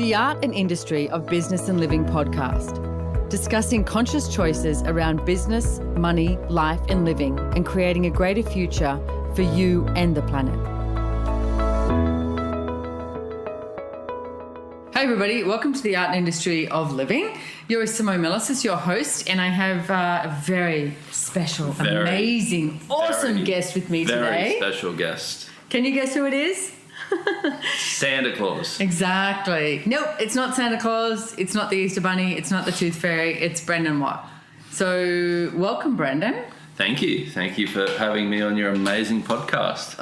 The Art and Industry of Business and Living podcast, discussing conscious choices around business, money, life and living, and creating a greater future for you and the planet. Hey everybody, welcome to the Art and Industry of Living. You're Simone Milasas, your host, and I have a very special, amazing, awesome guest with me today. Very special guest. Can you guess who it is? Santa Claus. Exactly. Nope, it's not Santa Claus. It's not the Easter Bunny. It's not the Tooth Fairy. It's Brendon Watt. So welcome, Brendon. Thank you. Thank you for having me on your amazing podcast.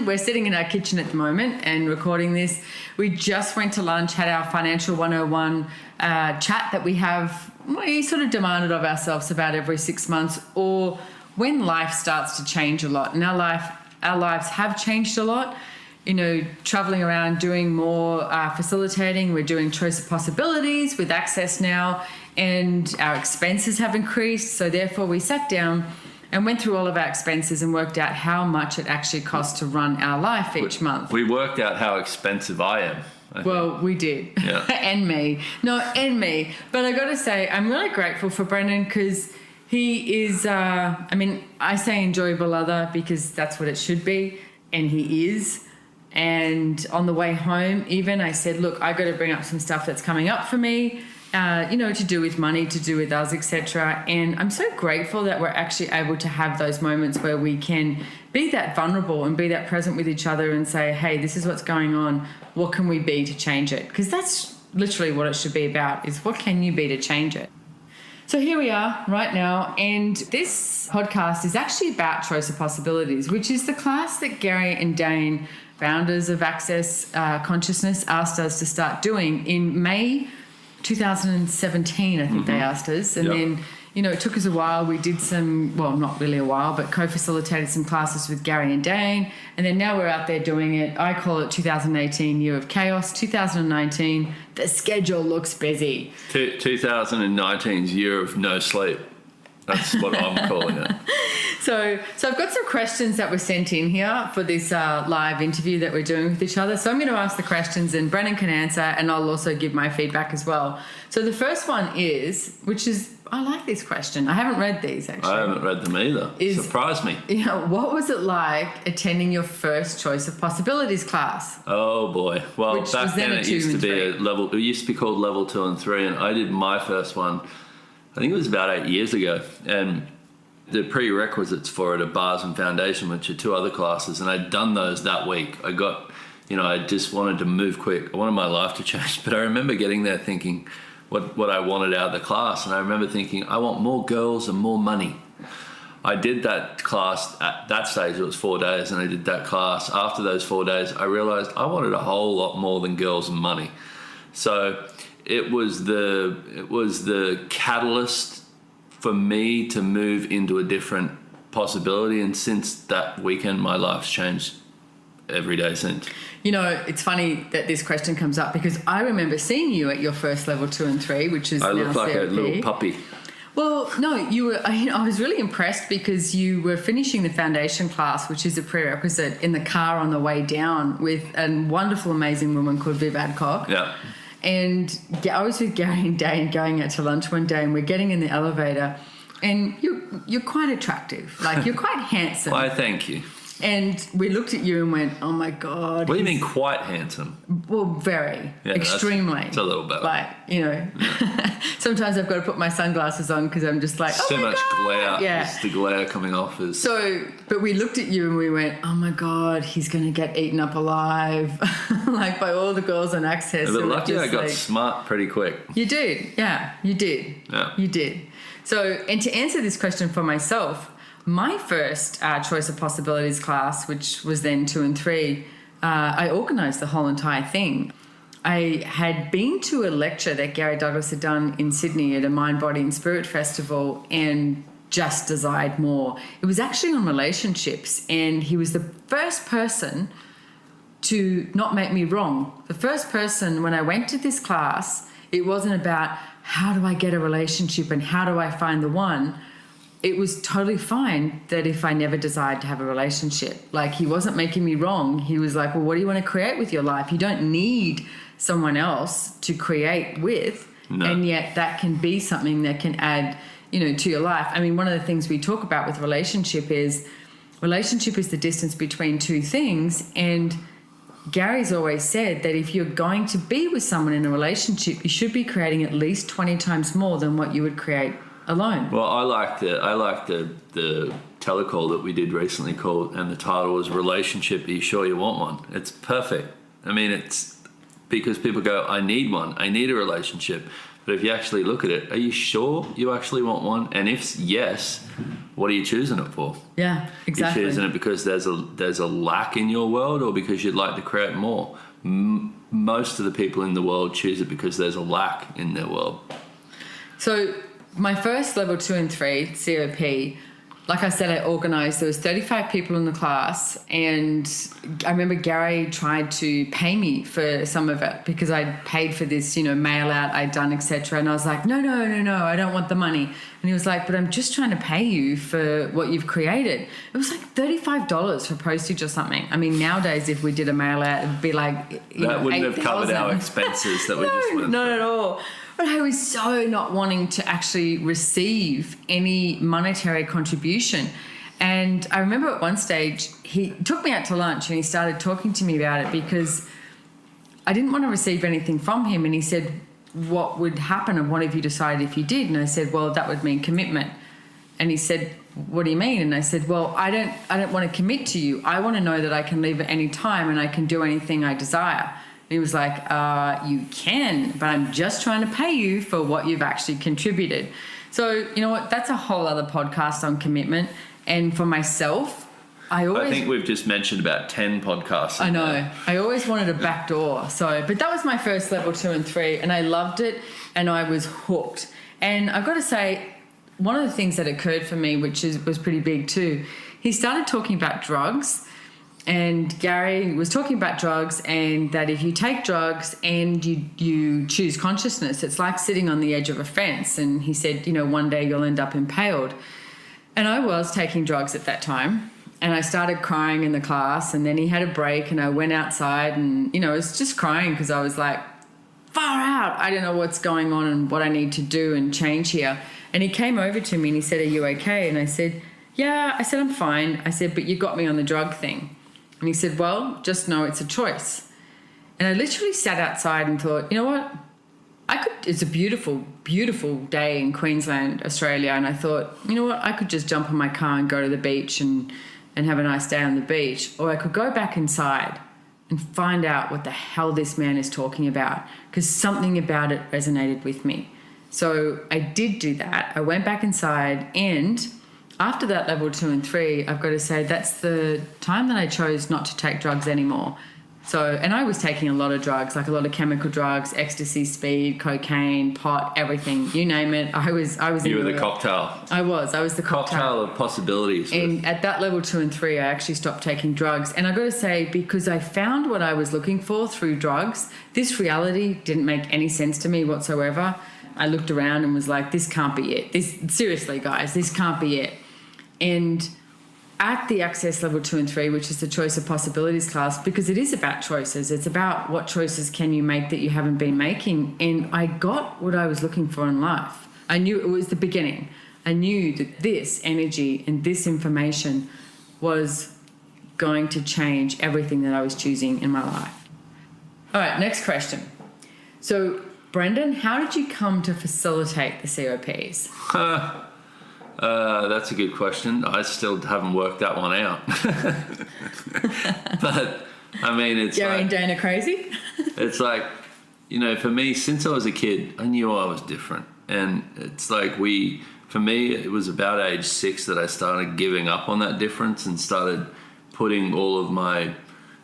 We're sitting in our kitchen at the moment and recording this. We just went to lunch, had our Financial 101 chat that we sort of demanded of ourselves about every 6 months, or when life starts to change a lot. And our lives have changed a lot. You know, traveling around, doing more facilitating. We're doing choice of possibilities with Access now, and our expenses have increased. So therefore we sat down and went through all of our expenses and worked out how much it actually costs to run our life each month. We worked out how expensive I am. Well, we did. Yeah. and me. But I got to say, I'm really grateful for Brendon because he is, I say enjoyable other because that's what it should be. And he is. And on the way home, even I said, look, I got to bring up some stuff that's coming up for me, to do with money, to do with us, etc. And I'm so grateful that we're actually able to have those moments where we can be that vulnerable and be that present with each other and say, hey, this is what's going on. What can we be to change it? Because that's literally what it should be about, is what can you be to change it? So here we are right now, and this podcast is actually about Choice of Possibilities, which is the class that Gary and Dane, founders of Access Consciousness, asked us to start doing in May 2017, I think they asked us. And then, it took us a while. We did some, well, not really a while, but co-facilitated some classes with Gary and Dane. And then now we're out there doing it. I call it 2018, Year of Chaos. 2019, the schedule looks busy. 2019's Year of No Sleep. That's what I'm calling it. So I've got some questions that were sent in here for this live interview that we're doing with each other. So I'm going to ask the questions and Brendon can answer, and I'll also give my feedback as well. So the first one I like this question. I haven't read these actually. I haven't read them either. Surprised me. What was it like attending your first Choice of Possibilities class? Oh boy. Well, Which back then it used to be it used to be called level 2 and 3, and I did my first one, I think it was about 8 years ago, and the prerequisites for it are Bars and Foundation, which are 2 other classes, and I'd done those that week. I just wanted to move quick. I wanted my life to change, but I remember getting there thinking what I wanted out of the class, and I remember thinking, I want more girls and more money. I did that class at that stage. It was 4 days, and I did that class. After those 4 days, I realized I wanted a whole lot more than girls and money. So it was the catalyst for me to move into a different possibility, and since that weekend my life's changed every day since. It's funny that this question comes up because I remember seeing you at your first level 2 and 3, which is I now looked like CFP. a little puppy. Well, no, you were. I was really impressed because you were finishing the foundation class, which is a prerequisite, in the car on the way down with a wonderful, amazing woman called Viv Adcock. Yeah. And I was with Gary and Dane going out to lunch one day, and we're getting in the elevator, and you're quite attractive. Like, you're quite handsome. Why, thank you. And we looked at you and went, oh my God. What do you mean quite handsome? Well, very. Yeah, extremely. It's a little better. Like, sometimes I've got to put my sunglasses on because I'm just like, oh so my much God. glare. Yeah. It's the glare coming off. But we looked at you and we went, oh my God, he's going to get eaten up alive. Like, by all the girls on Access. But lucky I got smart pretty quick. You did. Yeah, you did. Yeah. You did. So, and to answer this question for myself, my first Choice of Possibilities class, which was then 2 and 3, I organised the whole entire thing. I had been to a lecture that Gary Douglas had done in Sydney at a Mind, Body and Spirit festival and just desired more. It was actually on relationships, and he was the first person to not make me wrong. The first person, when I went to this class, it wasn't about how do I get a relationship and how do I find the one. It was totally fine that if I never desired to have a relationship. Like, he wasn't making me wrong. He was like, well, what do you want to create with your life? You don't need someone else to create with. No. And yet that can be something that can add, to your life. I mean, one of the things we talk about with relationship is the distance between two things. And Gary's always said that if you're going to be with someone in a relationship, you should be creating at least 20 times more than what you would create alone. Well, I like the telecall that we did recently and the title was Relationship, Are You Sure You Want One? It's perfect. I mean, it's because people go, I need one. I need a relationship. But if you actually look at it, are you sure you actually want one? And if yes, what are you choosing it for? Yeah, exactly. You're choosing it because there's a lack in your world or because you'd like to create more. Most of the people in the world choose it because there's a lack in their world. So my first level 2 and 3 COP, like I said, I organised. There was 35 people in the class, and I remember Gary tried to pay me for some of it because I'd paid for this, mail out I'd done, etc. And I was like, no, I don't want the money. And he was like, but I'm just trying to pay you for what you've created. It was like $35 for postage or something. I mean, nowadays, if we did a mail out, it'd be like, that wouldn't 8,000. have covered our expenses that we just went Not through. at all. But I was so not wanting to actually receive any monetary contribution. And I remember at one stage, he took me out to lunch and he started talking to me about it because I didn't want to receive anything from him. And he said, what would happen and what have you decided if you did? And I said, well, that would mean commitment. And he said, what do you mean? And I said, well, I don't want to commit to you. I want to know that I can leave at any time and I can do anything I desire. He was like, you can, but I'm just trying to pay you for what you've actually contributed. So, you know what? That's a whole other podcast on commitment. And for myself, I think we've just mentioned about 10 podcasts. I know. I always wanted a back door. So, but that was my first level 2 and 3, and I loved it, and I was hooked. And I've got to say, one of the things that occurred for me, which was pretty big too, he started talking about drugs. And Gary was talking about drugs and that if you take drugs and you choose consciousness, it's like sitting on the edge of a fence. And he said, one day you'll end up impaled. And I was taking drugs at that time. And I started crying in the class. And then he had a break and I went outside and, I was just crying because I was like, far out. I don't know what's going on and what I need to do and change here. And he came over to me and he said, are you okay? And I said, yeah. I said, I'm fine. I said, but you got me on the drug thing. And he said, well, just know it's a choice. And I literally sat outside and thought, you know what? It's a beautiful, beautiful day in Queensland, Australia. And I thought, you know what? I could just jump in my car and go to the beach and have a nice day on the beach. Or I could go back inside and find out what the hell this man is talking about because something about it resonated with me. So I did do that. I went back inside and after that level 2 and 3, I've got to say that's the time that I chose not to take drugs anymore. So, and I was taking a lot of drugs, like a lot of chemical drugs, ecstasy, speed, cocaine, pot, everything, you name it. I was. You were the cocktail. I was the cocktail of possibilities. And at that level 2 and 3, I actually stopped taking drugs. And I got to say, because I found what I was looking for through drugs, this reality didn't make any sense to me whatsoever. I looked around and was like, this can't be it. Seriously, guys, this can't be it. And at the Access Level 2 and 3, which is the Choice of Possibilities class, because it is about choices. It's about what choices can you make that you haven't been making. And I got what I was looking for in life. I knew it was the beginning. I knew that this energy and this information was going to change everything that I was choosing in my life. All right, next question. So, Brendon, how did you come to facilitate the COPs? That's a good question. I still haven't worked that one out. But, I mean, it's Jerry like... and Dana crazy? It's like, for me, since I was a kid, I knew I was different. And it's like for me, it was about age 6 that I started giving up on that difference and started putting all of my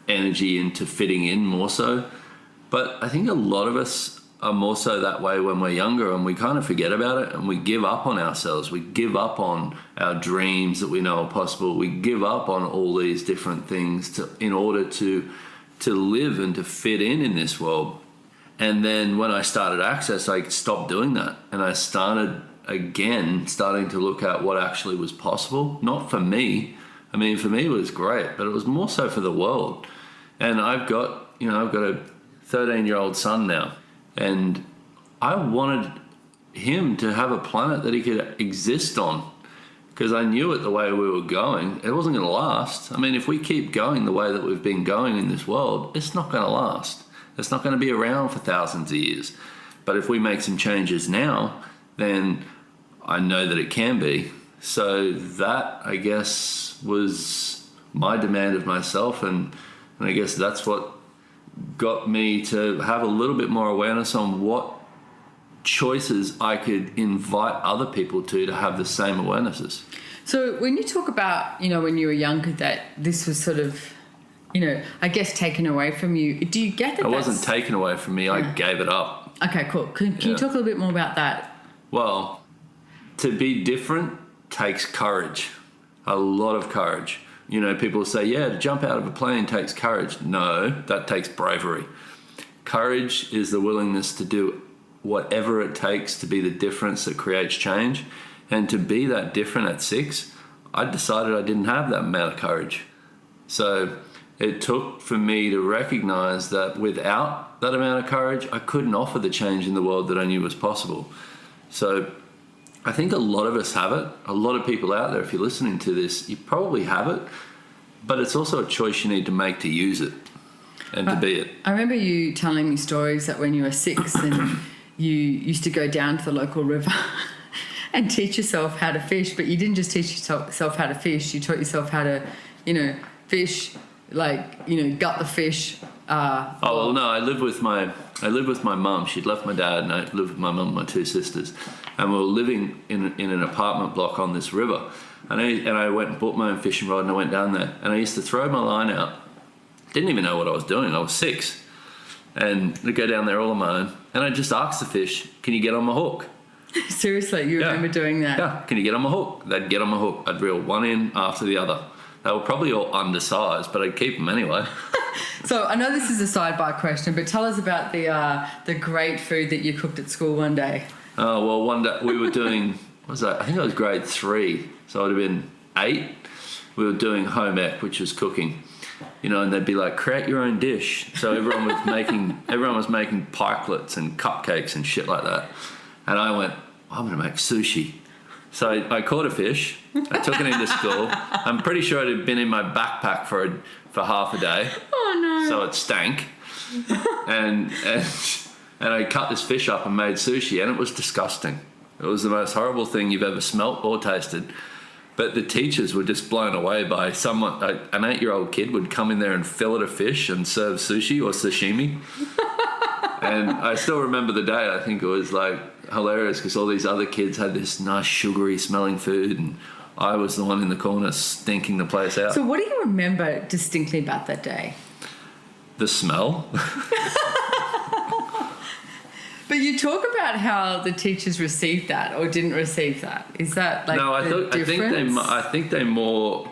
energy into fitting in more so. But I think a lot of us are more so that way when we're younger and we kind of forget about it and we give up on ourselves. We give up on our dreams that we know are possible. We give up on all these different things in order to live and to fit in this world. And then when I started Access, I stopped doing that. And I starting to look at what actually was possible. Not for me. I mean, for me it was great, but it was more so for the world. And I've got a 13-year-old son now. And I wanted him to have a planet that he could exist on, because I knew it the way we were going. It wasn't going to last. I mean, if we keep going the way that we've been going in this world, it's not going to last. It's not going to be around for thousands of years. But if we make some changes now, then I know that it can be. So that, I guess, was my demand of myself. And I guess that's what got me to have a little bit more awareness on what choices I could invite other people to have the same awarenesses. So when you talk about, when you were younger, that this was sort of, I guess taken away from you, do you get that? It wasn't taken away from me. I gave it up. Okay, cool. Can you talk a little bit more about that? Well, to be different takes courage, a lot of courage. People say, to jump out of a plane takes courage. No, that takes bravery. Courage is the willingness to do whatever it takes to be the difference that creates change. And to be that different at 6, I decided I didn't have that amount of courage. So it took for me to recognize that without that amount of courage, I couldn't offer the change in the world that I knew was possible. So I think a lot of us have it. A lot of people out there, if you're listening to this, you probably have it, but it's also a choice you need to make to use it and to be it. I remember you telling me stories that when you were 6 and you used to go down to the local river and teach yourself how to fish, but you didn't just teach yourself how to fish, you taught yourself how to, fish, gut the fish. No, I lived with my mum. She'd left my dad, and I lived with my mum and my 2 sisters, and we were living in an apartment block on this river. And I went and bought my own fishing rod, and I went down there, and I used to throw my line out. Didn't even know what I was doing. I was 6, and I'd go down there all on my own, and I'd just ask the fish, "Can you get on my hook?" Seriously, you remember doing that? Yeah, "Can you get on my hook?" They'd get on my hook. I'd reel one in after the other. They were probably all undersized, but I'd keep them anyway. So I know this is a sidebar question, but tell us about the great food that you cooked at school one day. Oh, well, one day we were doing, I think it was grade 3, so I would have been 8. We were doing home ec, which was cooking, and they'd be like, create your own dish. So everyone was making pikelets and cupcakes and shit like that. And I went, I'm going to make sushi. So I caught a fish. I took it into school. I'm pretty sure it had been in my backpack for half a day. Oh no! So it stank. and I cut this fish up and made sushi, and it was disgusting. It was the most horrible thing you've ever smelt or tasted. But the teachers were just blown away by someone. An 8-year-old kid would come in there and fillet a fish and serve sushi or sashimi. And I still remember the day. I think it was hilarious because all these other kids had this nice sugary smelling food, and I was the one in the corner stinking the place out. So what do you remember distinctly about that day? The smell. But you talk about how the teachers received that or didn't receive that. Is that no? I think they more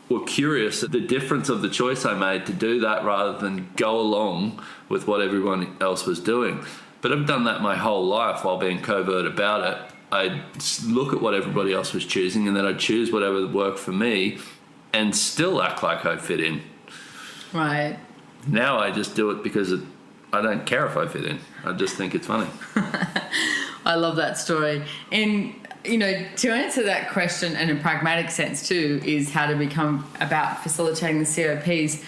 were curious at the difference of the choice I made to do that rather than go along with what everyone else was doing. But I've done that my whole life while being covert about it. I'd look at what everybody else was choosing, and then I'd choose whatever worked for me and still act like I fit in. Right. Now I just do it because I don't care if I fit in. I just think it's funny. I love that story. And, to answer that question in a pragmatic sense too, is how to become about facilitating the COPs.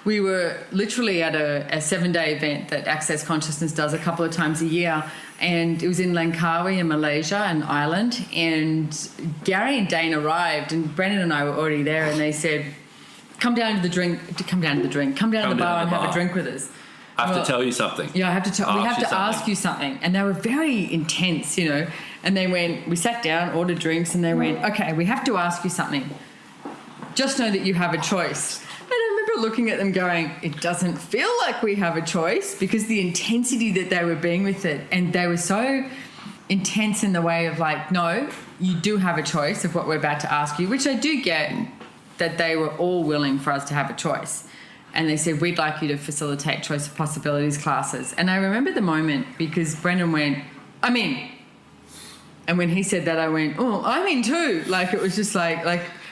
We were literally at a 7-day event that Access Consciousness does a couple of times a year, and it was in Langkawi in Malaysia, an island, and Gary and Dane arrived, and Brendon and I were already there, and they said, come down to the bar and have a drink with us. I have to tell you something. Yeah, we have to ask you something. And they were very intense, and we sat down, ordered drinks, and they went, okay, we have to ask you something. Just know that you have a choice. And I remember looking at them going, it doesn't feel like we have a choice, because the intensity that they were being with it, and they were so intense in the way of no, you do have a choice of what we're about to ask you, which I do get that they were all willing for us to have a choice. And they said, we'd like you to facilitate Choice of Possibilities classes. And I remember the moment because Brendon went, I'm in. And when he said that, I went, oh, I'm in too. It was just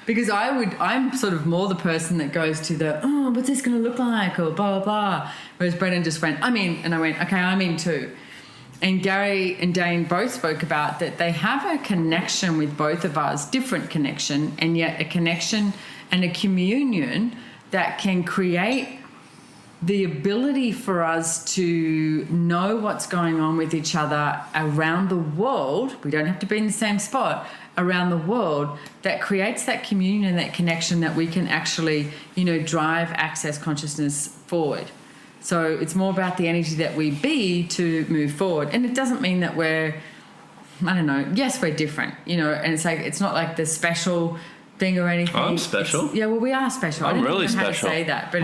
Because I'm sort of more the person that goes to the, oh, what's this going to look like, or blah, blah, blah. Whereas Brendon just went, I'm in. And I went, okay, I'm in too. And Gary and Dane both spoke about that they have a connection with both of us, different connection, and yet a connection and a communion that can create the ability for us to know what's going on with each other around the world. We don't have to be in the same spot, around the world, that creates that communion, that connection that we can actually, drive access consciousness forward. So it's more about the energy that we be to move forward. And it doesn't mean that we're different, and it's not like the special thing or anything. I'm special. We are special. I'm really I don't know how to special. say that, but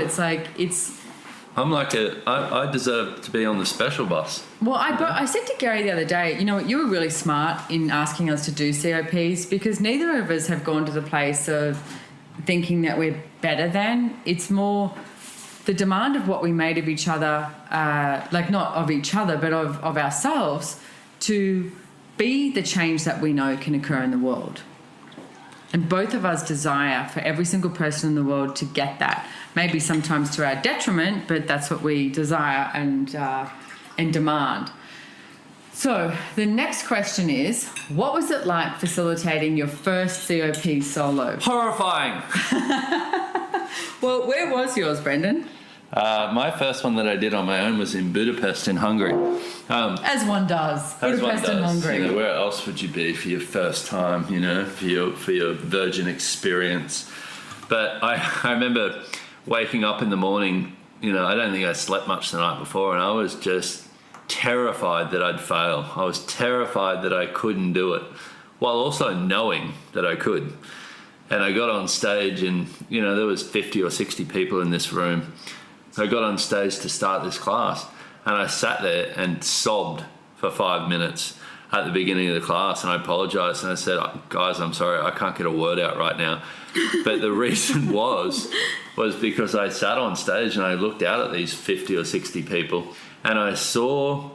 I'm like I deserve to be on the special bus. Well, I said to Gary the other day, you were really smart in asking us to do COPs, because neither of us have gone to the place of thinking that we're better than. It's more the demand of what we made of each other, not of each other, but of ourselves, to be the change that we know can occur in the world. And both of us desire for every single person in the world to get that. Maybe sometimes to our detriment, but that's what we desire and demand. So the next question is, what was it like facilitating your first COP solo? Horrifying. Well, where was yours, Brendon? My first one that I did on my own was in Budapest in Hungary. As one does. Budapest and Hungary. Where else would you be for your first time, for your virgin experience? But I remember waking up in the morning, I don't think I slept much the night before, and I was just terrified that I'd fail. I was terrified that I couldn't do it, while also knowing that I could. And I got on stage and, there was 50 or 60 people in this room. I got on stage to start this class, and I sat there and sobbed for 5 minutes at the beginning of the class, and I apologized and I said, guys, I'm sorry, I can't get a word out right now. But the reason was because I sat on stage and I looked out at these 50 or 60 people, and I saw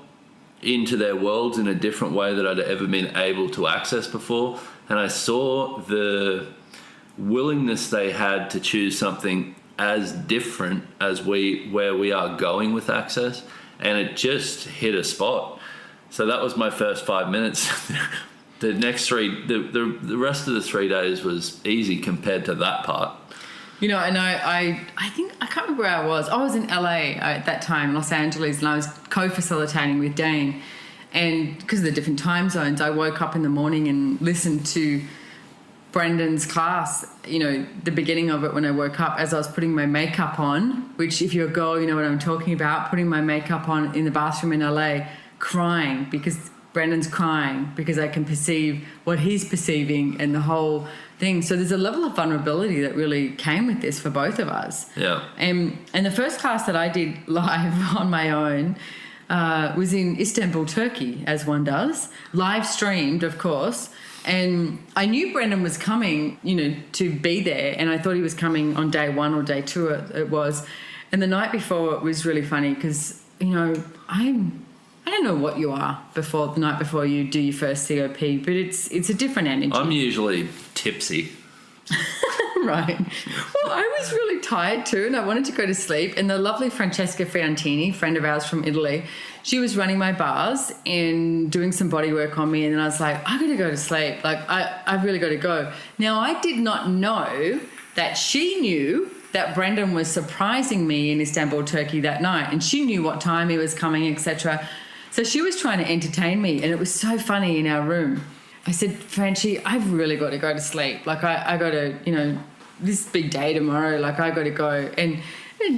into their worlds in a different way that I'd ever been able to access before. And I saw the willingness they had to choose something as different as where we are going with access, and it just hit a spot. So that was my first 5 minutes. The next the rest of the 3 days was easy compared to that part. And I think, I can't remember where I was. I was in LA at that time, Los Angeles, and I was co-facilitating with Dane. And because of the different time zones, I woke up in the morning and listened to Brendon's class, the beginning of it when I woke up, as I was putting my makeup on, which if you're a girl, you know what I'm talking about, putting my makeup on in the bathroom in LA, crying because Brendon's crying because I can perceive what he's perceiving and the whole thing. So there's a level of vulnerability that really came with this for both of us. Yeah. And the first class that I did live on my own was in Istanbul, Turkey, as one does, live streamed, of course. And I knew Brendon was coming, to be there, and I thought he was coming on day one or day two, it was. And the night before, it was really funny because, I don't know what you are the night before you do your first COP, but it's a different energy. I'm usually tipsy. Right. Well, I was really tired too, and I wanted to go to sleep. And the lovely Francesca Fiantini, friend of ours from Italy, she was running my bars and doing some body work on me. And then I was like, I got to go to sleep. I've really got to go. Now, I did not know that she knew that Brendon was surprising me in Istanbul, Turkey that night. And she knew what time he was coming, etc. So she was trying to entertain me. And it was so funny in our room. I said, Francie, I've really got to go to sleep. I got to, this big day tomorrow, I got to go. And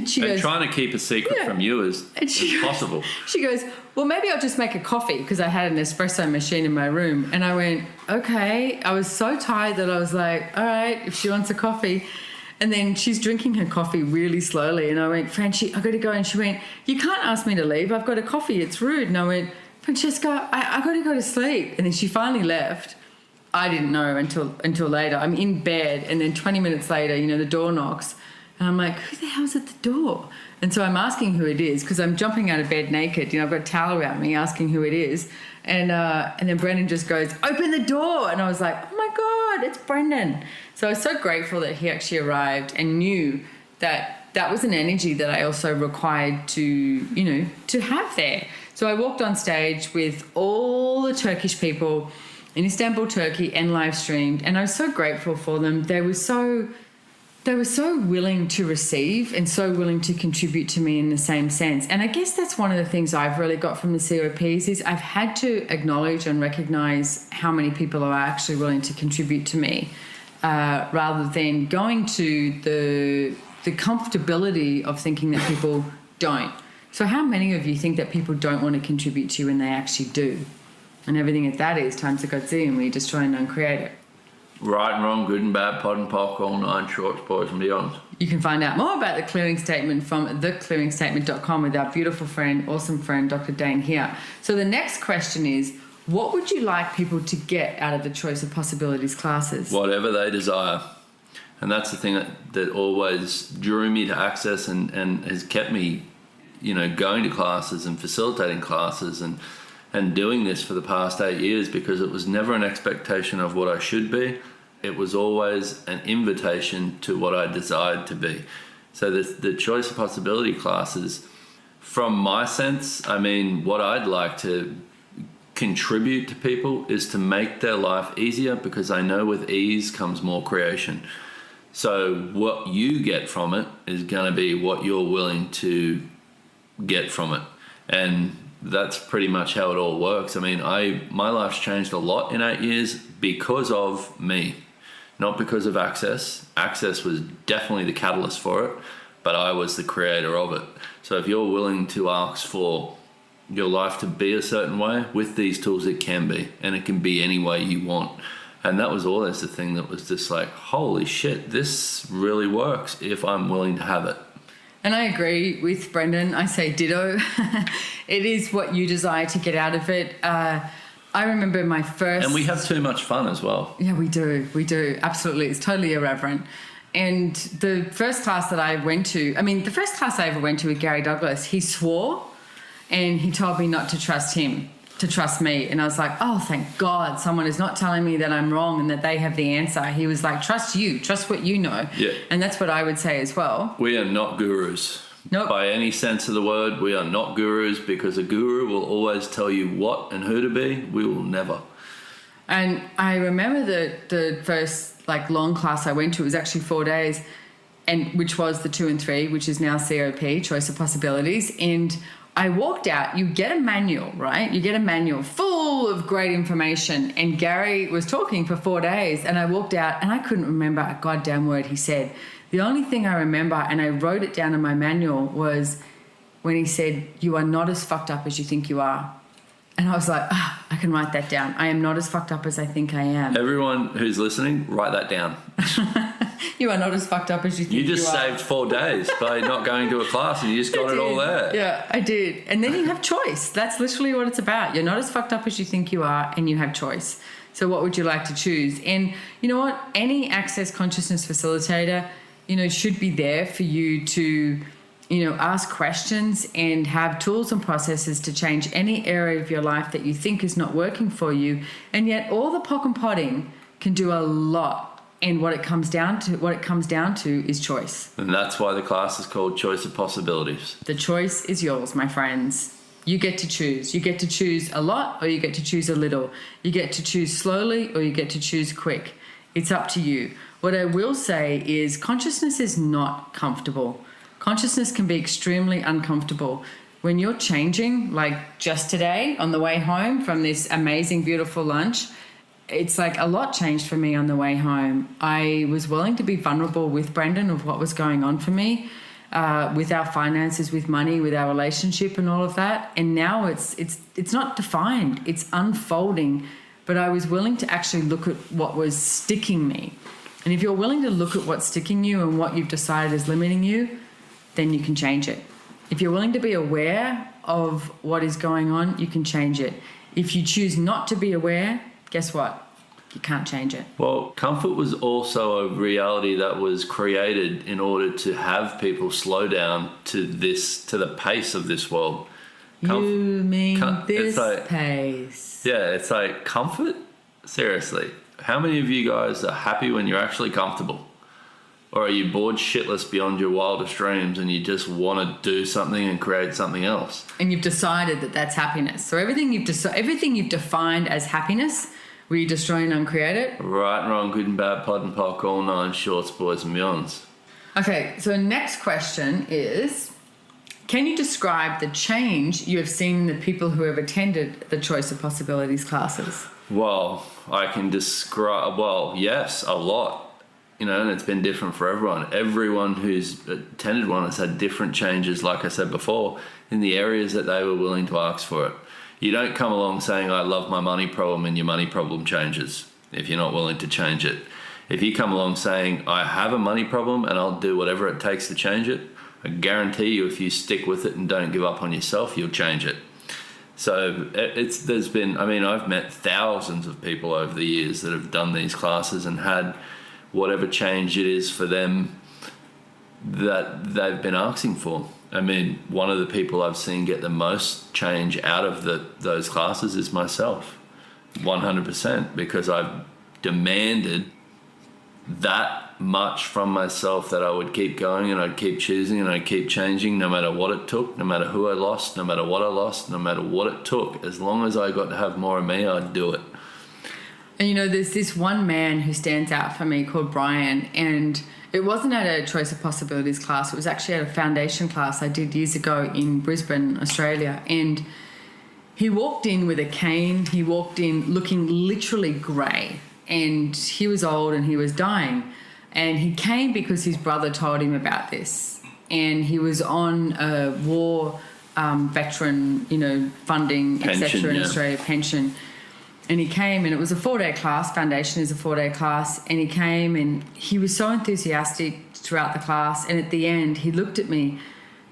she goes... trying to keep a secret from you is possible. She goes, well, maybe I'll just make a coffee, because I had an espresso machine in my room. And I went, okay. I was so tired that I was like, all right, if she wants a coffee. And then she's drinking her coffee really slowly. And I went, Francie, I got to go. And she went, you can't ask me to leave. I've got a coffee. It's rude. And I went, Francesca, I got to go to sleep. And then she finally left. I didn't know until later. I'm in bed, and then 20 minutes later, the door knocks. And I'm like, who the hell's at the door? And so I'm asking who it is, because I'm jumping out of bed naked. I've got a towel around me, asking who it is. And then Brendon just goes, open the door. And I was like, oh my God, it's Brendon. So I was so grateful that he actually arrived and knew that that was an energy that I also required to have there. So I walked on stage with all the Turkish people in Istanbul, Turkey, and live streamed, and I was so grateful for them. They were so willing to receive and so willing to contribute to me in the same sense. And I guess that's one of the things I've really got from the COPs is I've had to acknowledge and recognize how many people are actually willing to contribute to me, rather than going to the comfortability of thinking that people don't. So how many of you think that people don't want to contribute to you when they actually do? And everything that is times a godzillion, we destroy and uncreate it. Right and wrong, good and bad, pod and pock, all 9 shorts, boys and beyond. You can find out more about the clearing statement from theclearingstatement.com with our beautiful friend, awesome friend, Dr. Dane here. So the next question is, what would you like people to get out of the Choice of Possibilities classes? Whatever they desire. And that's the thing that always drew me to Access and has kept me, going to classes and facilitating classes and doing this for the past 8 years, because it was never an expectation of what I should be. It was always an invitation to what I desired to be. So the Choice of Possibility classes, from my sense, what I'd like to contribute to people is to make their life easier, because I know with ease comes more creation. So what you get from it is going to be what you're willing to get from it. And that's pretty much how it all works. My life's changed a lot in 8 years because of me, not because of Access. Access was definitely the catalyst for it, but I was the creator of it. So if you're willing to ask for your life to be a certain way, with these tools it can be, and it can be any way you want. And that was always the thing that was just like, holy shit, this really works if I'm willing to have it. And I agree with Brendon. I say ditto. It is what you desire to get out of it. I remember my first... And we have too much fun as well. Yeah, we do. We do. Absolutely. It's totally irreverent. And the first class that I went to... the first class I ever went to with Gary Douglas, he swore and he told me not to trust him, to trust me. And I was like, oh, thank God someone is not telling me that I'm wrong and that they have the answer. He was like, trust you, trust what you know. Yeah. And that's what I would say as well. We are not gurus. Nope. By any sense of the word, we are not gurus, because a guru will always tell you what and who to be. We will never. And I remember the first long class I went to, it was actually 4 days, and which was the 2 and 3, which is now COP, Choice of Possibilities. And I walked out, you get a manual, right? You get a manual full of great information. And Gary was talking for 4 days, and I walked out and I couldn't remember a goddamn word he said. The only thing I remember, and I wrote it down in my manual, was when he said, you are not as fucked up as you think you are. And I was like, I can write that down. I am not as fucked up as I think I am. Everyone who's listening, write that down. You are not as fucked up as you think you are. You just saved 4 days by not going to a class, and you just got it all there. Yeah, I did. And then you have choice. That's literally what it's about. You're not as fucked up as you think you are, and you have choice. So what would you like to choose? And you know what? Any Access Consciousness facilitator, should be there for you to, ask questions and have tools and processes to change any area of your life that you think is not working for you. And yet all the pock and potting can do a lot. And what it comes down to is choice. And that's why the class is called Choice of Possibilities. The choice is yours, my friends. You get to choose. You get to choose a lot, or you get to choose a little. You get to choose slowly, or you get to choose quick. It's up to you. What I will say is consciousness is not comfortable. Consciousness can be extremely uncomfortable. When you're changing, like just today on the way home from this amazing, beautiful lunch, it's like a lot changed for me on the way home. I was willing to be vulnerable with Brendon of what was going on for me, with our finances, with money, with our relationship and all of that. And now it's not defined, it's unfolding. But I was willing to actually look at what was sticking me. And if you're willing to look at what's sticking you and what you've decided is limiting you, then you can change it. If you're willing to be aware of what is going on, you can change it. If you choose not to be aware, guess what? You can't change it. Well, comfort was also a reality that was created in order to have people slow down to the pace of this world. You mean this pace? Yeah, it's like comfort? Seriously. how many of you guys are happy when you're actually comfortable? Or are you bored shitless beyond your wildest dreams and you just want to do something and create something else? And you've decided that that's happiness. So everything you've defined as happiness, will you destroy and uncreate it? Right and wrong, good and bad, pod and pock, all nine shorts, boys and beyonds. Okay, so next question is, can you describe the change you have seen in the people who have attended the Choice of Possibilities classes? Well, I can describe, yes, a lot. You know, and it's been different for everyone. Everyone who's attended one has had different changes, like I said before, in the areas that they were willing to ask for it. You don't come along saying, I love my money problem, and your money problem changes if you're not willing to change it. If you come along saying, I have a money problem and I'll do whatever it takes to change it, I guarantee you if you stick with it and don't give up on yourself, you'll change it. So I've met thousands of people over the years that have done these classes and had whatever change it is for them that they've been asking for. I mean, one of the people I've seen get the most change out of those classes is myself, 100%, because I've demanded that much from myself that I would keep going and I'd keep choosing and I'd keep changing no matter what it took, no matter who I lost, no matter what I lost, no matter what it took. As long as I got to have more of me, I'd do it. And you know, there's this one man who stands out for me called Brian, and it wasn't at a Choice of Possibilities class. It was actually at a foundation class I did years ago in Brisbane, Australia. And he walked in with a cane. He walked in looking literally grey, and he was old and he was dying. And he came because his brother told him about this. And he was on a war veteran, funding, etc. in Australia, pension. And he came, and it was a 4-day class. Foundation is a 4-day class. And he came, and he was so enthusiastic throughout the class. And at the end, he looked at me.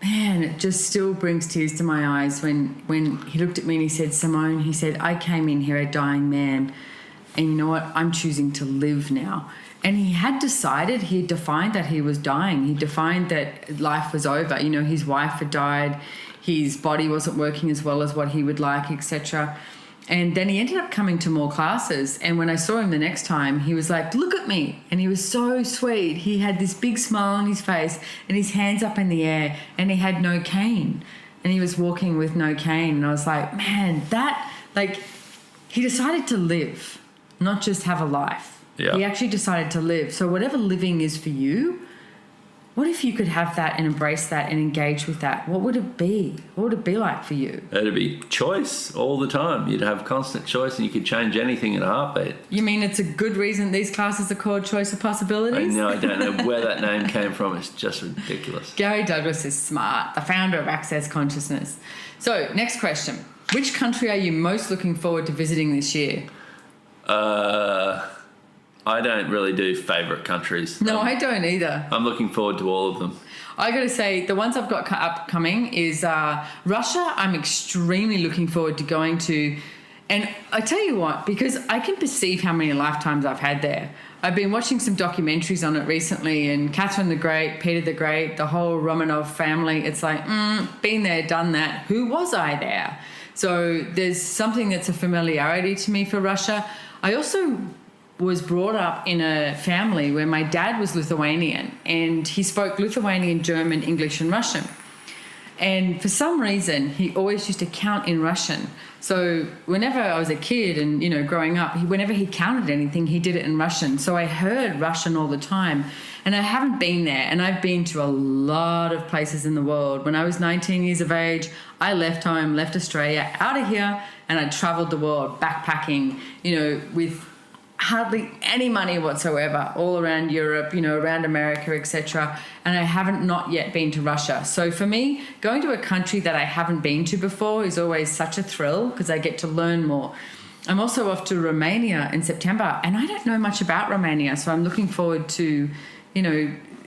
Man, it just still brings tears to my eyes when he looked at me and he said, Simone, he said, I came in here a dying man. And you know what? I'm choosing to live now. And he had decided, he had defined that he was dying. He defined that life was over. His wife had died. His body wasn't working as well as what he would like, etc. And then he ended up coming to more classes. And when I saw him the next time, he was like, look at me. And he was so sweet. He had this big smile on his face and his hands up in the air, and he had no cane. And he was walking with no cane. And I was like, man, he decided to live, not just have a life. Yeah. He actually decided to live. So whatever living is for you, what if you could have that and embrace that and engage with that? What would it be? What would it be like for you? It'd be choice all the time. You'd have constant choice and you could change anything in a heartbeat. You mean it's a good reason these classes are called Choice of Possibilities? I know, I don't know where that name came from. It's just ridiculous. Gary Douglas is smart, the founder of Access Consciousness. So, next question. Which country are you most looking forward to visiting this year? I don't really do favourite countries. No, I don't either. I'm looking forward to all of them. I got to say, the ones I've got upcoming is Russia. I'm extremely looking forward to going to. And I tell you what, because I can perceive how many lifetimes I've had there. I've been watching some documentaries on it recently, and Catherine the Great, Peter the Great, the whole Romanov family. It's like, been there, done that. Who was I there? So there's something that's a familiarity to me for Russia. I also was brought up in a family where my dad was Lithuanian, and he spoke Lithuanian, German, English, and Russian. And for some reason, he always used to count in Russian. So whenever I was a kid and, growing up, whenever he counted anything, he did it in Russian. So I heard Russian all the time. And I haven't been there. And I've been to a lot of places in the world. When I was 19 years of age, I left home, left Australia, out of here, and I traveled the world backpacking, with hardly any money whatsoever, all around Europe, around America, etc. And I haven't not yet been to Russia. So for me, going to a country that I haven't been to before is always such a thrill because I get to learn more. I'm also off to Romania in September, and I don't know much about Romania, so I'm looking forward to,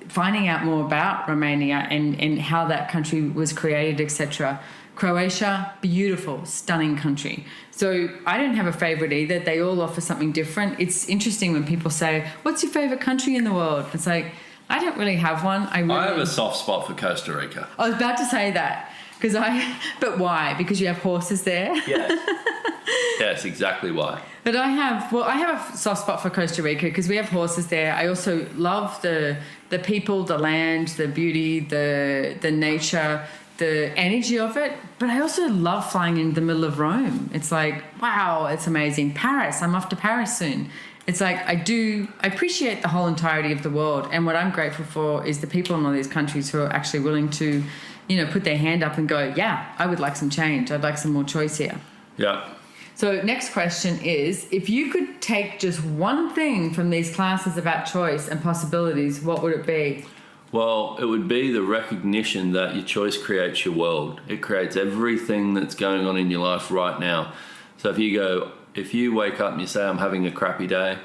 finding out more about Romania and how that country was created, etc. Croatia, beautiful, stunning country. So I don't have a favourite either. They all offer something different. It's interesting when people say, what's your favourite country in the world? It's like, I don't really have one. I have a soft spot for Costa Rica. I was about to say that. But why? Because you have horses there? Yes. Yes, exactly why. But I have a soft spot for Costa Rica because we have horses there. I also love the people, the land, the beauty, the nature, the energy of it. But I also love flying in the middle of Rome. It's like, wow, it's amazing. Paris, I'm off to Paris soon. It's like I appreciate the whole entirety of the world. And what I'm grateful for is the people in all these countries who are actually willing to, put their hand up and go, yeah, I would like some change. I'd like some more choice here. Yeah. So next question is, if you could take just one thing from these classes about choice and possibilities, what would it be? Well, it would be the recognition that your choice creates your world. It creates everything that's going on in your life right now. So if you wake up and you say, I'm having a crappy day,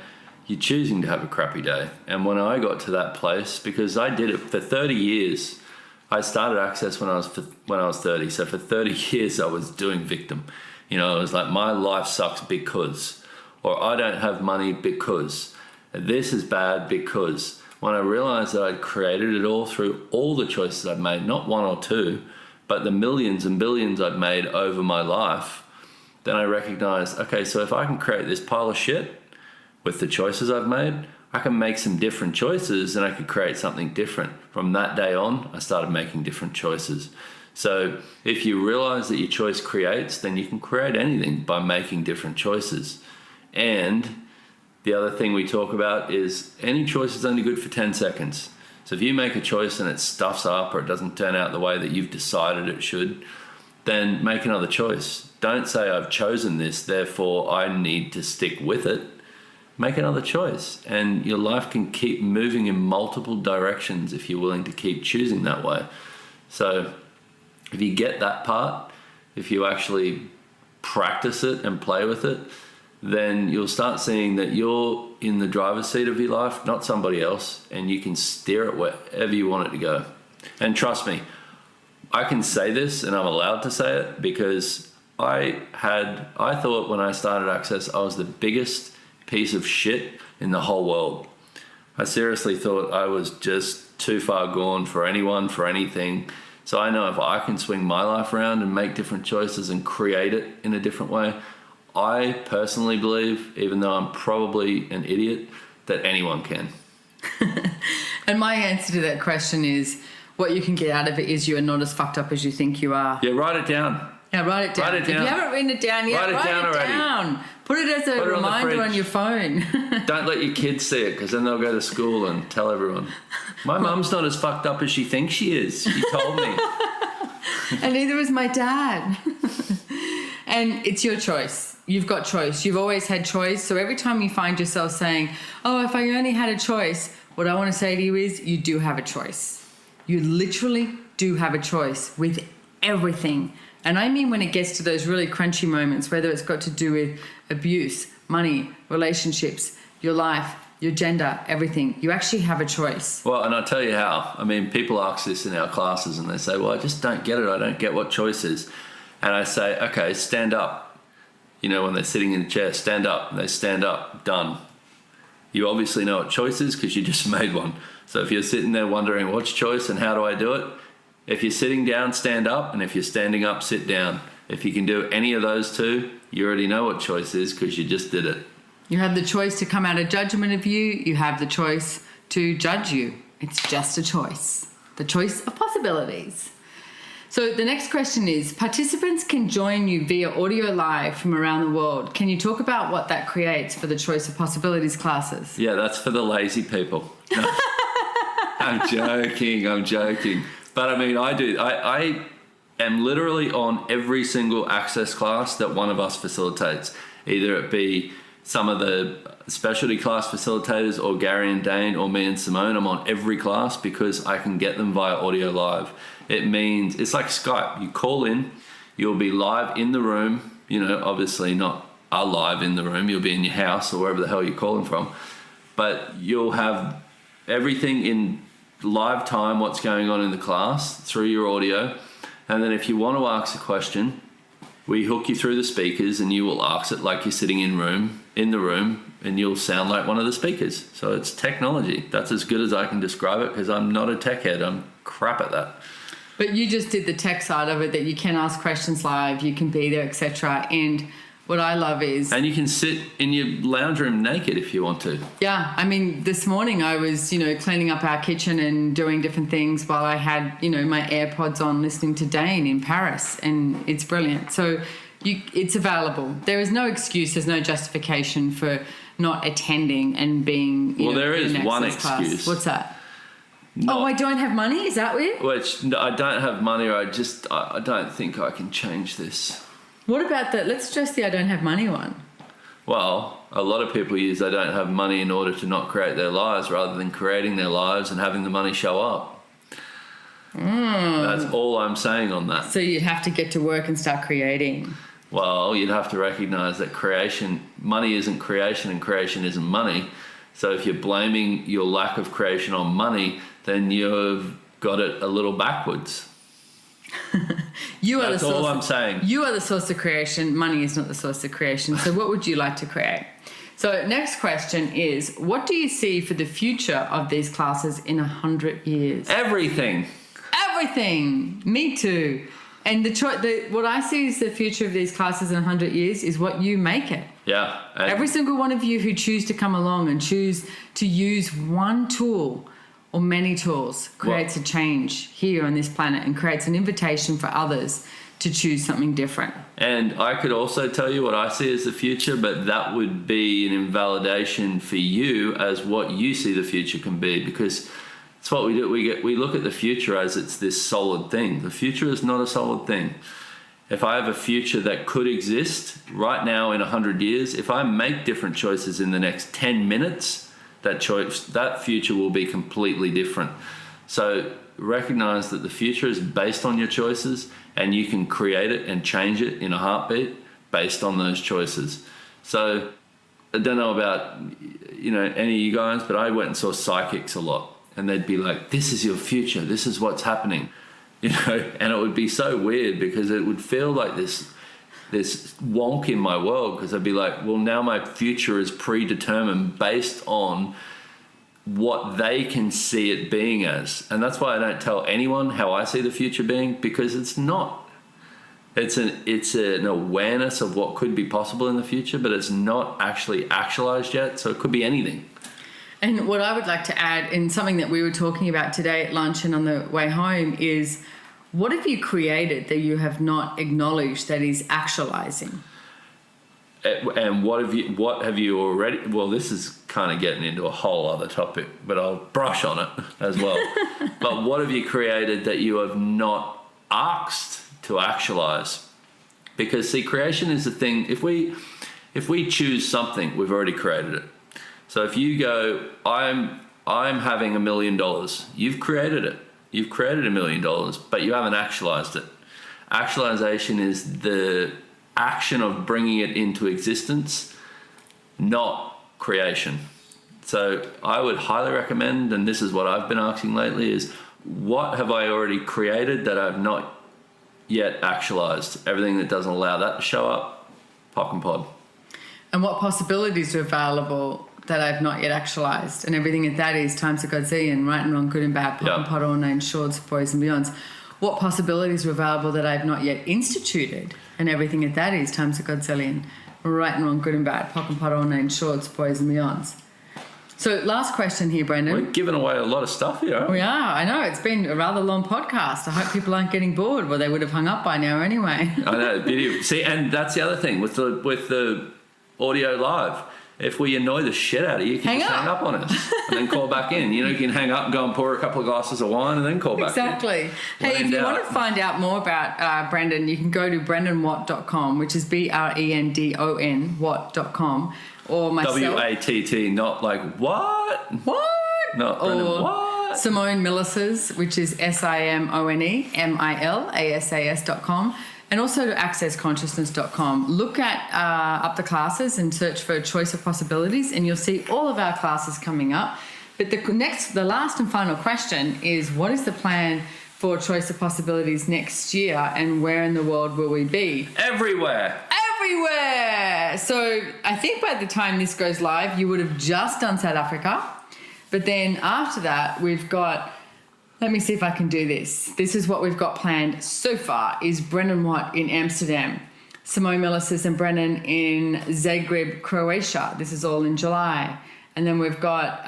you're choosing to have a crappy day. And when I got to that place, because I did it for 30 years, I started Access when I was 30. So for 30 years, I was doing victim. It was like, my life sucks because, or I don't have money because, this is bad because. When I realized that I'd created it all through all the choices I've made, not one or two, but the millions and billions I've made over my life, then I recognized, okay, so if I can create this pile of shit with the choices I've made, I can make some different choices and I could create something different. From that day on, I started making different choices. So if you realize that your choice creates, then you can create anything by making different choices. And the other thing we talk about is any choice is only good for 10 seconds. So if you make a choice and it stuffs up or it doesn't turn out the way that you've decided it should, then make another choice. Don't say, I've chosen this, therefore I need to stick with it. Make another choice. And your life can keep moving in multiple directions if you're willing to keep choosing that way. So if you get that part, if you actually practice it and play with it, then you'll start seeing that you're in the driver's seat of your life, not somebody else, and you can steer it wherever you want it to go. And trust me, I can say this and I'm allowed to say it because I thought when I started Access, I was the biggest piece of shit in the whole world. I seriously thought I was just too far gone for anyone, for anything. So I know if I can swing my life around and make different choices and create it in a different way, I personally believe, even though I'm probably an idiot, that anyone can. And my answer to that question is, what you can get out of it is you are not as fucked up as you think you are. Yeah, write it down. Yeah, write it down. If you haven't written it down yet, write it down. Put it as a reminder on your phone. Don't let your kids see it because then they'll go to school and tell everyone. My mum's not as fucked up as she thinks she is. She told me. And neither is my dad. And it's your choice. You've got choice. You've always had choice. So every time you find yourself saying, oh, if I only had a choice, what I want to say to you is you do have a choice. You literally do have a choice with everything. And I mean when it gets to those really crunchy moments, whether it's got to do with abuse, money, relationships, your life, your gender, everything, you actually have a choice. Well, and I'll tell you how. I mean, people ask this in our classes and they say, well, I just don't get it. I don't get what choice is. And I say, okay, stand up. When they're sitting in the chair, stand up. And they stand up, done. You obviously know what choice is because you just made one. So if you're sitting there wondering what's choice and how do I do it, if you're sitting down, stand up. And if you're standing up, sit down. If you can do any of those two, you already know what choice is because you just did it. You have the choice to come out of judgment of you. You have the choice to judge you. It's just a choice. The choice of possibilities. So the next question is, participants can join you via audio live from around the world. Can you talk about what that creates for the Choice of Possibilities classes? Yeah, that's for the lazy people. No. I'm joking. But I mean, I am literally on every single Access class that one of us facilitates. Either it be some of the specialty class facilitators or Gary and Dane or me and Simone. I'm on every class because I can get them via audio live. It means it's like Skype. You call in, you'll be live in the room, obviously not live in the room. You'll be in your house or wherever the hell you're calling from. But you'll have everything in live time, what's going on in the class through your audio. And then if you want to ask a question, we hook you through the speakers and you will ask it like you're sitting in the room and you'll sound like one of the speakers. So it's technology. That's as good as I can describe it because I'm not a tech head. I'm crap at that. But you just did the tech side of it, that you can ask questions live, you can be there, etc. And what I love is... And you can sit in your lounge room naked if you want to. Yeah, I mean, this morning I was, cleaning up our kitchen and doing different things while I had, my AirPods on listening to Dane in Paris, and it's brilliant. So it's available. There is no excuse, there's no justification for not attending and being, Well, there is in an one access class. excuse. What's that? I don't have money? Is that weird? Which, I don't have money, or I don't think I can change this. What about let's address the I don't have money one. Well, a lot of people use they don't have money in order to not create their lives rather than creating their lives and having the money show up. That's all I'm saying on that. So you'd have to get to work and start creating. Well, you'd have to recognise that money isn't creation and creation isn't money. So if you're blaming your lack of creation on money, then you've got it a little backwards. That's all I'm saying. You are the source of creation. Money is not the source of creation. So what would you like to create? So next question is, what do you see for the future of these classes in 100 years? Everything. Me too. And what I see is the future of these classes in 100 years is what you make it. Yeah. Every single one of you who choose to come along and choose to use one tool or many tools creates a change here on this planet and creates an invitation for others to choose something different. And I could also tell you what I see as the future, but that would be an invalidation for you as what you see the future can be, because it's what we do. We look at the future as it's this solid thing. The future is not a solid thing. If I have a future that could exist right now in 100 years, if I make different choices in the next 10 minutes, that future will be completely different. So recognize that the future is based on your choices, and you can create it and change it in a heartbeat based on those choices. So I don't know about any of you guys, but I went and saw psychics a lot, and they'd be like, this is your future, this is what's happening, and it would be so weird because it would feel like this wonk in my world, because I'd be like, well, now my future is predetermined based on what they can see it being as. And that's why I don't tell anyone how I see the future being, because it's not. It's an awareness of what could be possible in the future, but it's not actually actualized yet, so it could be anything. And what I would like to add, in something that we were talking about today at lunch and on the way home, is what have you created that you have not acknowledged that is actualizing? And what have you already... Well, this is kind of getting into a whole other topic, but I'll brush on it as well. But what have you created that you have not asked to actualize? Because, see, creation is the thing. If we choose something, we've already created it. So if you go, I'm having $1 million, you've created it. You've created $1 million, but you haven't actualized it. Actualization is the action of bringing it into existence, not creation. So I would highly recommend, and this is what I've been asking lately, is what have I already created that I've not yet actualized? Everything that doesn't allow that to show up, pop and pod. And what possibilities are available that I've not yet actualized? And everything at that is times a godzillion, right and wrong, good and bad, pop and pod, all names, shorts, boys and beyonds. What possibilities are available that I've not yet instituted? And everything at that is times a godzillion, right and wrong, good and bad, pop and pot, all names, shorts, boys and beyonds. So last question here, Brendon. We're giving away a lot of stuff here. We are. I know. It's been a rather long podcast. I hope people aren't getting bored. Well, they would have hung up by now anyway. I know. See, and that's the other thing with the audio live. If we annoy the shit out of you, you can just hang up on us and then call back in. You can hang up and go and pour a couple of glasses of wine and then call back in. Exactly. Hey, if you want to find out more about Brendon, you can go to brendonwatt.com, which is BRENDON Watt.com, or myself. WATT, not like what? What? Not Brendon Watt. Simone Milasas, which is SimoneMilasas.com. And also to accessconsciousness.com. Look at up the classes and search for Choice of Possibilities, and you'll see all of our classes coming up. But the last and final question is, what is the plan for Choice of Possibilities next year, and where in the world will we be? Everywhere. So I think by the time this goes live, you would have just done South Africa. But then after that, we've got... Let me see if I can do this. This is what we've got planned so far, is Brendon Watt in Amsterdam. Simone Milasas and Brendon in Zagreb, Croatia. This is all in July. And then we've got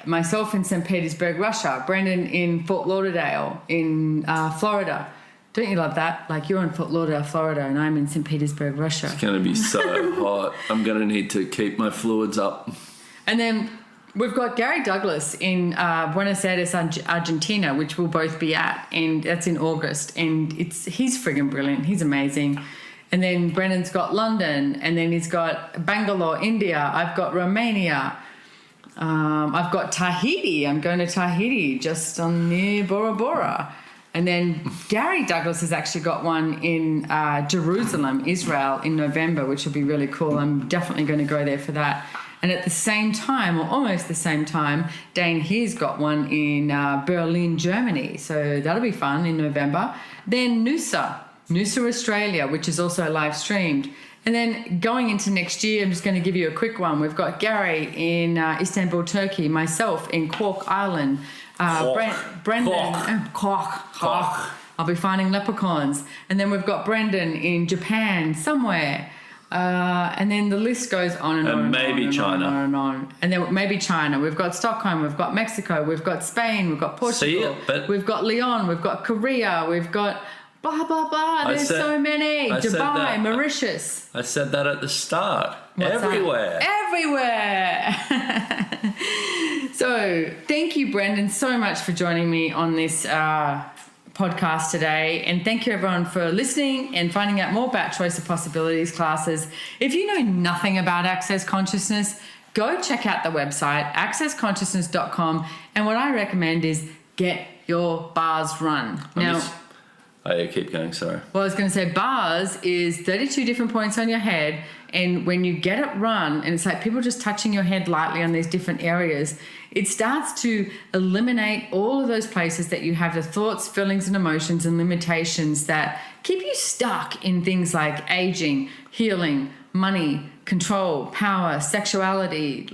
myself in St. Petersburg, Russia. Brendon in Fort Lauderdale in Florida. Don't you love that? Like, you're in Fort Lauderdale, Florida, and I'm in St. Petersburg, Russia. It's going to be so hot. I'm going to need to keep my fluids up. And then we've got Gary Douglas in Buenos Aires, Argentina, which we'll both be at, and that's in August. And he's friggin' brilliant. He's amazing. And then Brendon's got London, and then he's got Bangalore, India. I've got Romania. I've got Tahiti. I'm going to Tahiti, just on near Bora Bora. And then Gary Douglas has actually got one in Jerusalem, Israel, in November, which will be really cool. I'm definitely going to go there for that. And at the same time, or almost the same time, Dane here's got one in Berlin, Germany. So that'll be fun in November. Then Noosa, Australia, which is also live streamed. And then going into next year, I'm just going to give you a quick one. We've got Gary in Istanbul, Turkey, myself in Cork, Ireland, Brendon, Cork. I'll be finding leprechauns. And then we've got Brendon in Japan somewhere. And then the list goes on and on. And maybe China. And then maybe China. We've got Stockholm, we've got Mexico, we've got Spain, we've got Portugal, we've got Lyon, we've got Korea, we've got blah, blah, blah. There's so many. Dubai, Mauritius. I said that at the start. What's Everywhere. That? Everywhere. So thank you, Brendon, so much for joining me on this podcast today. And thank you, everyone, for listening and finding out more about Choice of Possibilities classes. If you know nothing about Access Consciousness, go check out the website, accessconsciousness.com. And what I recommend is get your bars run. Keep going, sorry. Well, I was going to say bars is 32 different points on your head, and when you get it run, and it's like people just touching your head lightly on these different areas, it starts to eliminate all of those places that you have the thoughts, feelings, and emotions and limitations that keep you stuck in things like aging, healing, money, control, power, sexuality,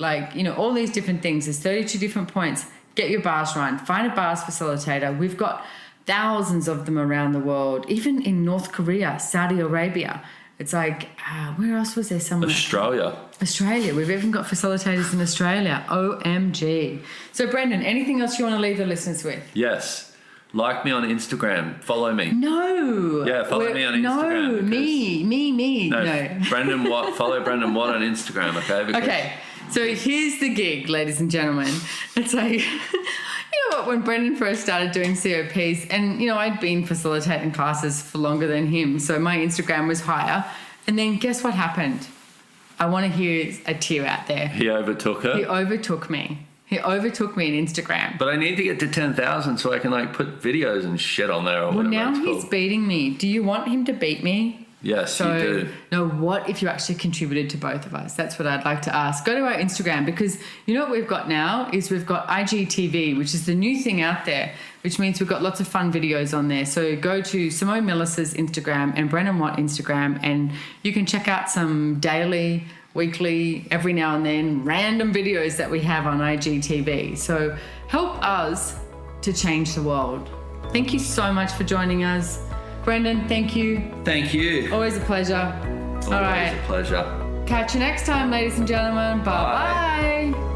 all these different things. There's 32 different points. Get your bars run. Find a bars facilitator. We've got thousands of them around the world, even in North Korea, Saudi Arabia. It's like, where else was there somewhere? Australia. We've even got facilitators in Australia. OMG. So, Brendon, anything else you want to leave the listeners with? Yes. Like me on Instagram. Follow me. No. Yeah, follow me on Instagram. No, me. No. Brendon Watt. Follow Brendon Watt on Instagram, okay? Okay. So here's the gig, ladies and gentlemen. It's like, you know what, when Brendon first started doing COPs, and, I'd been facilitating classes for longer than him, so my Instagram was higher. And then guess what happened? I want to hear a tear out there. He overtook her? He overtook me. He overtook me in Instagram. But I need to get to 10,000 so I can, put videos and shit on there or whatever. Well, now he's beating me. Do you want him to beat me? Yes, you do. No, what if you actually contributed to both of us? That's what I'd like to ask. Go to our Instagram, because you know what we've got now is we've got IGTV, which is the new thing out there, which means we've got lots of fun videos on there. So go to Simone Milasas Instagram and Brendon Watt Instagram, and you can check out some daily, weekly, every now and then, random videos that we have on IGTV. So help us to change the world. Thank you so much for joining us. Brendon, thank you. Thank you. Always a pleasure. All right. Always a pleasure. Catch you next time, ladies and gentlemen. Bye-bye.